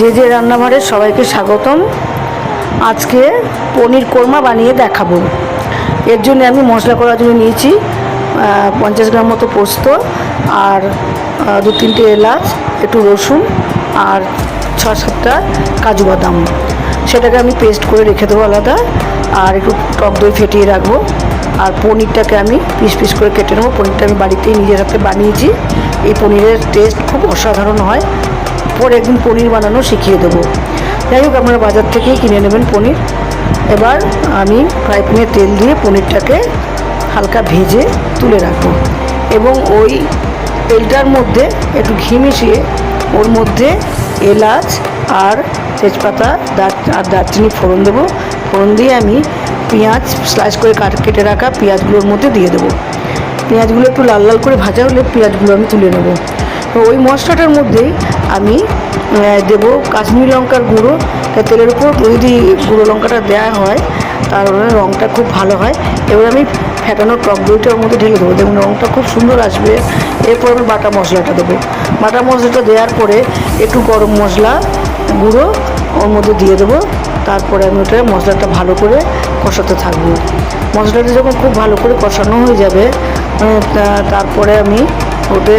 যে যে রান্নাঘরে সবাইকে স্বাগতম। আজকে পনির কোরমা বানিয়ে দেখাবো। এর জন্য আমি মশলা করার জন্য নিয়েছি 50 গ্রাম মতো পোস্ত আর 2-3টে এলাচ, একটু রসুন আর 6-7টা কাজু বাদাম। সেটাকে আমি পেস্ট করে রেখে দেবো আলাদা। আর একটু টক দই ফেটিয়ে রাখবো। আর পনিরটাকে আমি পিস পিস করে কেটে নেবো। পনিরটা আমি বাড়িতেই নিজের হাতে বানিয়েছি। এই পনিরের টেস্ট খুব অসাধারণ হয়। পরে একদিন পনির বানানো শিখিয়ে দেবো। যাই হোক, আপনারা বাজার থেকেই কিনে নেবেন পনির। এবার আমি ফ্রাই প্যানে তেল দিয়ে পনিরটাকে হালকা ভেজে তুলে রাখবো এবং ওই তেলটার মধ্যে একটু ঘি মিশিয়ে ওর মধ্যে এলাচ আর তেজপাতা আর দারচিনি ফোড়ন দেবো। ফোড়ন দিয়ে আমি পেঁয়াজ স্লাইস করে কেটে রাখা পেঁয়াজগুলোর মধ্যে দিয়ে দেবো। পেঁয়াজগুলো একটু লাল লাল করে ভাজা হলে পেঁয়াজগুলো আমি তুলে নেবো। তো ওই মশলাটার মধ্যেই আমি দেবো কাশ্মীরি লঙ্কার গুঁড়ো। তেলের উপর যদি গুঁড়ো লঙ্কাটা দেওয়া হয় তার রঙটা খুব ভালো হয়। এবার আমি ফেটানো টক দইটা ওর মধ্যে ঢেলে দেবো, দেখুন রঙটা খুব সুন্দর আসবে। এরপর আমি বাটা মশলাটা দেবো। বাটা মশলাটা দেওয়ার পরে একটু গরম মশলা গুঁড়ো ওর মধ্যে দিয়ে দেবো। তারপরে আমি ওটা মশলাটা ভালো করে কষাতে থাকবো। মশলাটা যখন খুব ভালো করে কষানো হয়ে যাবে তারপরে আমি ওতে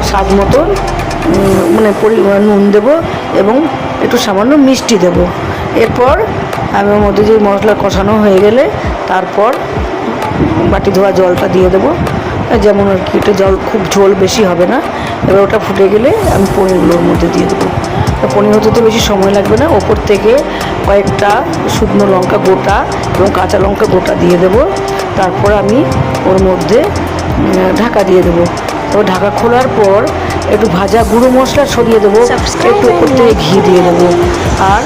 স্বাদ মতন নুন দেবো এবং একটু সামান্য মিষ্টি দেবো। এরপর আমি ওর মধ্যে যে মশলা কষানো হয়ে গেলে তারপর বাটি ধোয়া জলটা দিয়ে দেবো, যেমন আর কি। এটা জল খুব ঝোল বেশি হবে না। এবার ওটা ফুটে গেলে আমি পনিরগুলোর মধ্যে দিয়ে দেবো। পনির হতে তো বেশি সময় লাগবে না। ওপর থেকে কয়েকটা শুকনো লঙ্কা গোটা এবং কাঁচা লঙ্কা গোটা দিয়ে দেবো। তারপর আমি ওর মধ্যে ঢাকা দিয়ে দেবো। এবার ঢাকা খোলার পর একটু ভাজা গুঁড়ো মশলা ছড়িয়ে দেবো, একটু উপর থেকে ঘি দিয়ে দেবো। আর